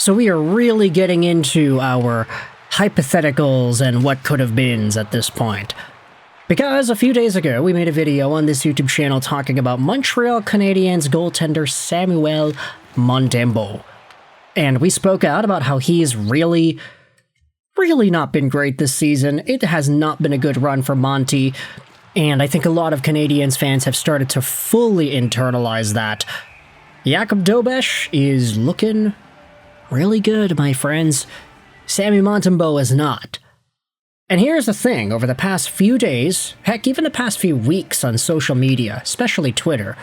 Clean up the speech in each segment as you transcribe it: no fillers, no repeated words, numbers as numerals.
So we are really getting into our hypotheticals and what could have beens at this point. Because a few days ago, we made a video on this YouTube channel talking about Montreal Canadiens goaltender Samuel Montembeault. And we spoke out about how he's really not been great this season. It has not been a good run for Monty. And I think a lot of Canadiens fans have started to fully internalize that. Jakub Dobeš is looking really good, my friends. Sammy Montembeault is not. And here's the thing, over the past few days, heck, even the past few weeks on social media, especially Twitter,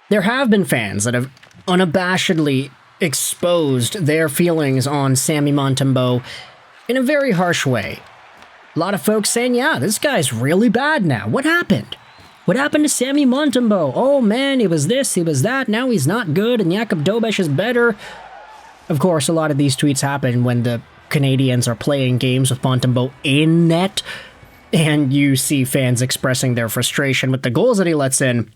there have been fans that have unabashedly exposed their feelings on Sammy Montembeault in a very harsh way. A lot of folks saying, yeah, this guy's really bad now. What happened? What happened to Sammy Montembeault? Oh man, he was this, he was that, now he's not good, and Jakub Dobeš is better. Of course, a lot of these tweets happen when the Canadiens are playing games with Montembeault in net, and you see fans expressing their frustration with the goals that he lets in.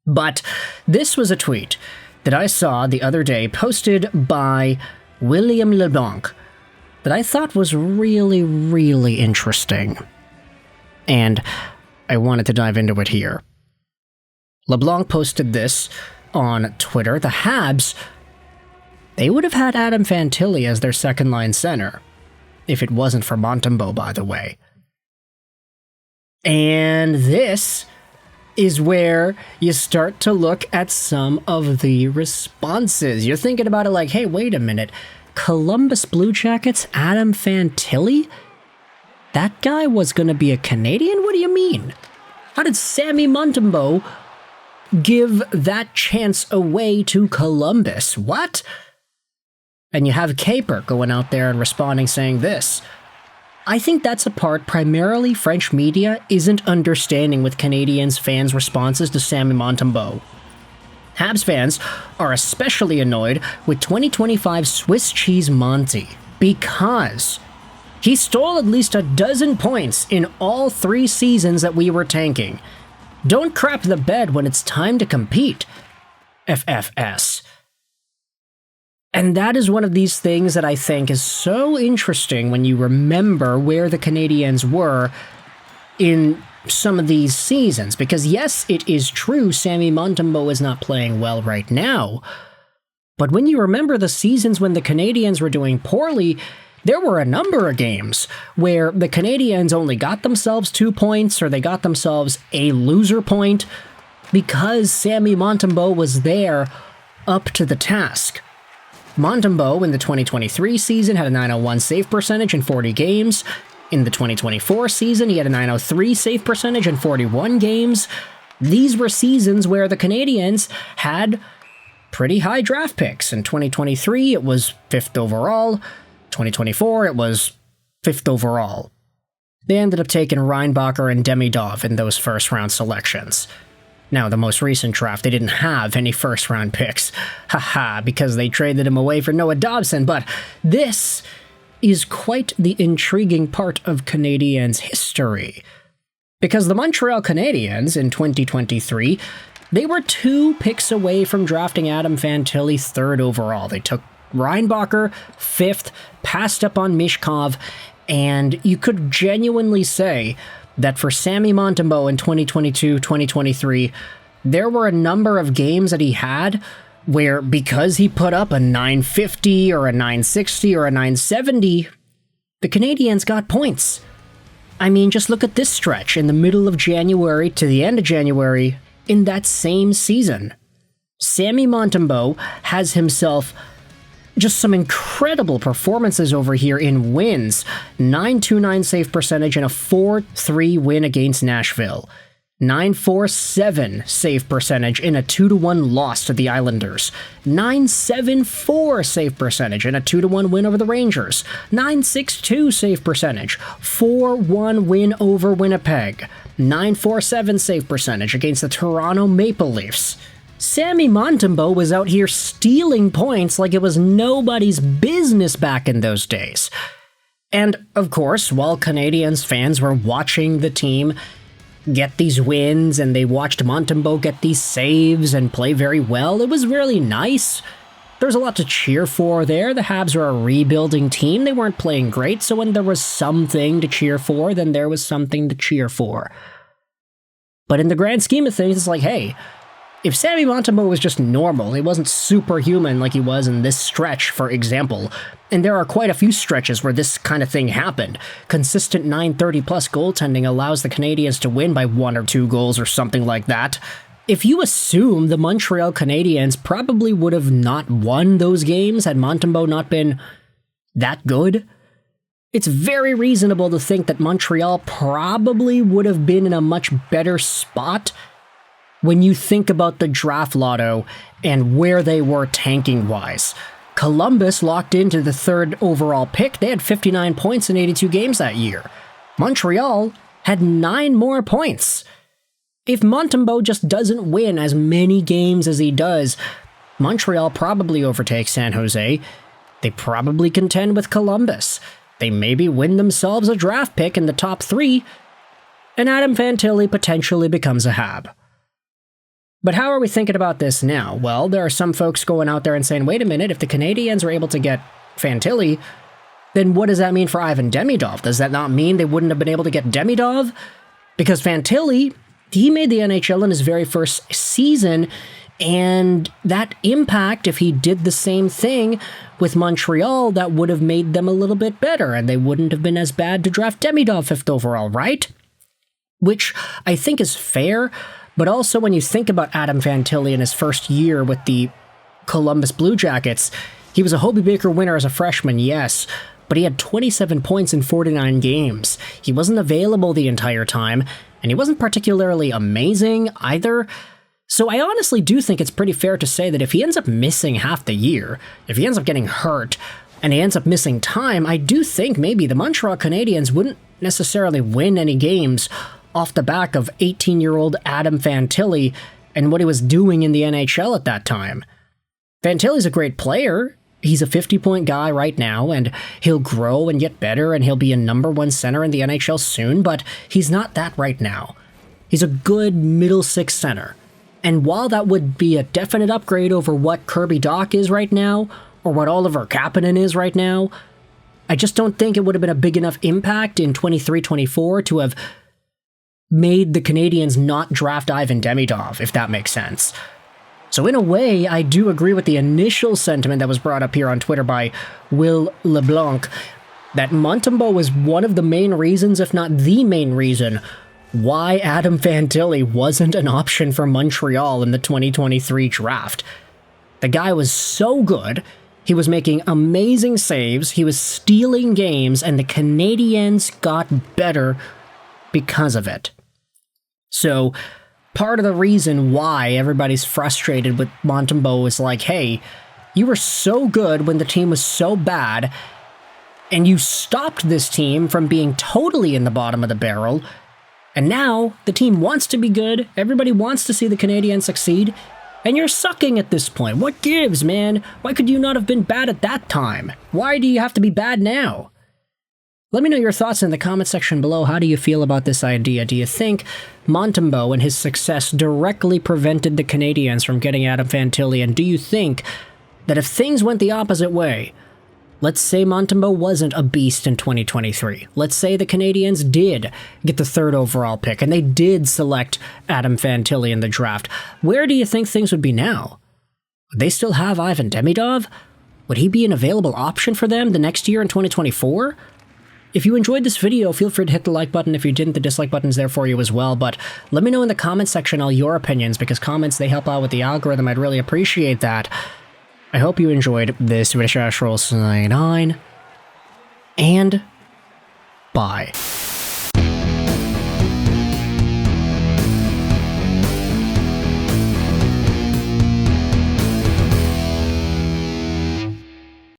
But this was a tweet that I saw the other day posted by William LeBlanc that I thought was really interesting. And I wanted to dive into it here. LeBlanc posted this on Twitter. The Habs, they would have had Adam Fantilli as their second-line center, if it wasn't for Montembeault, by the way. And this is where you start to look at some of the responses. You're thinking about it like, hey, wait a minute. Columbus Blue Jackets, Adam Fantilli? That guy was going to be a Canadian? What do you mean? How did Sammy Montembeault give that chance away to Columbus? What? And you have Caper going out there and responding saying this. I think that's a part primarily French media isn't understanding with Canadiens fans' responses to Sammy Montembeault. Habs fans are especially annoyed with 2025 Swiss Cheese Monty because he stole at least a dozen points in all 3 seasons that we were tanking. Don't crap the bed when it's time to compete. FFS. And that is one of these things that I think is so interesting when you remember where the Canadiens were in some of these seasons. Because yes, it is true Sammy Montembeault is not playing well right now. But when you remember the seasons when the Canadiens were doing poorly, there were a number of games where the Canadiens only got themselves 2 points or they got themselves a loser point because Sammy Montembeault was there up to the task. Montembeault in the 2023 season had a .901 save percentage in 40 games. In the 2024 season, he had a .903 save percentage in 41 games. These were seasons where the Canadiens had pretty high draft picks. In 2023, it was 5th overall. 2024, it was 5th overall. They ended up taking Reinbacher and Demidov in those first-round selections. Now, the most recent draft, they didn't have any first-round picks. Haha, because they traded him away for Noah Dobson, but this is quite the intriguing part of Canadiens history. Because the Montreal Canadiens in 2023, they were 2 picks away from drafting Adam Fantilli 3rd overall. They took Reinbacher 5th, passed up on Mishkov, and you could genuinely say that for Sammy Montembeault in 2022-2023, there were a number of games that he had where because he put up a .950 or a .960 or a .970, the Canadiens got points. I mean, just look at this stretch in the middle of January to the end of January in that same season. Sammy Montembeault has himself just some incredible performances over here in wins. .929 save percentage and a 4-3 win against Nashville. .947 save percentage in a 2-1 loss to the Islanders. .974 save percentage in a 2-1 win over the Rangers. .962 save percentage, 4-1 win over Winnipeg. .947 save percentage against the Toronto Maple Leafs. Sammy Montembeault was out here stealing points like it was nobody's business back in those days. And, of course, while Canadiens fans were watching the team get these wins and they watched Montembeault get these saves and play very well, it was really nice. there's a lot to cheer for there. The Habs are a rebuilding team. They weren't playing great, so when there was something to cheer for, then there was something to cheer for. But in the grand scheme of things, it's like, hey, if Samuel Montembeault was just normal, he wasn't superhuman like he was in this stretch, for example, and there are quite a few stretches where this kind of thing happened. Consistent 930-plus goaltending allows the Canadiens to win by 1 or 2 goals or something like that. If you assume the Montreal Canadiens probably would have not won those games had Montembeault not been that good, it's very reasonable to think that Montreal probably would have been in a much better spot when you think about the draft lotto and where they were tanking-wise. Columbus locked into the 3rd overall pick. They had 59 points in 82 games that year. Montreal had 9 more points. If Montembeault just doesn't win as many games as he does, Montreal probably overtakes San Jose. They probably contend with Columbus. They maybe win themselves a draft pick in the top 3, and Adam Fantilli potentially becomes a Hab. But how are we thinking about this now? Well, there are some folks going out there and saying, wait a minute, if the Canadiens are able to get Fantilli, then what does that mean for Ivan Demidov? Does that not mean they wouldn't have been able to get Demidov? Because Fantilli, he made the NHL in his very first season, and that impact, if he did the same thing with Montreal, that would have made them a little bit better, and they wouldn't have been as bad to draft Demidov 5th overall, right? Which I think is fair, but also when you think about Adam Fantilli in his first year with the Columbus Blue Jackets, he was a Hobey Baker winner as a freshman, yes, but he had 27 points in 49 games. He wasn't available the entire time, and he wasn't particularly amazing either. So I honestly do think it's pretty fair to say that if he ends up missing half the year, if he ends up getting hurt, and he ends up missing time, I do think maybe the Montreal Canadiens wouldn't necessarily win any games off the back of 18-year-old Adam Fantilli and what he was doing in the NHL at that time. Fantilli's a great player. He's a 50-point guy right now, and he'll grow and get better, and he'll be a #1 center in the NHL soon, but he's not that right now. He's a good middle 6 center. And while that would be a definite upgrade over what Kirby Dach is right now, or what Oliver Kapanen is right now, I just don't think it would have been a big enough impact in 23-24 to have made the Canadiens not draft Ivan Demidov, if that makes sense. So in a way, I do agree with the initial sentiment that was brought up here on Twitter by Will LeBlanc, that Montembeault was one of the main reasons, if not the main reason, why Adam Fantilli wasn't an option for Montreal in the 2023 draft. The guy was so good, he was making amazing saves, he was stealing games, and the Canadiens got better because of it. So, part of the reason why everybody's frustrated with Montembeault is like, hey, you were so good when the team was so bad, and you stopped this team from being totally in the bottom of the barrel, and now the team wants to be good, everybody wants to see the Canadiens succeed, and you're sucking at this point. What gives, man? Why could you not have been bad at that time? Why do you have to be bad now? Let me know your thoughts in the comment section below. How do you feel about this idea? Do you think Montembeault and his success directly prevented the Canadiens from getting Adam Fantilli? And do you think that if things went the opposite way, let's say Montembeault wasn't a beast in 2023, let's say the Canadiens did get the 3rd overall pick and they did select Adam Fantilli in the draft, where do you think things would be now? Would they still have Ivan Demidov? Would he be an available option for them the next year in 2024? If you enjoyed this video, feel free to hit the like button. If you didn't, the dislike button's there for you as well. But let me know in the comment section all your opinions, because comments, they help out with the algorithm. I'd really appreciate that. I hope you enjoyed this video. Sign on, and bye.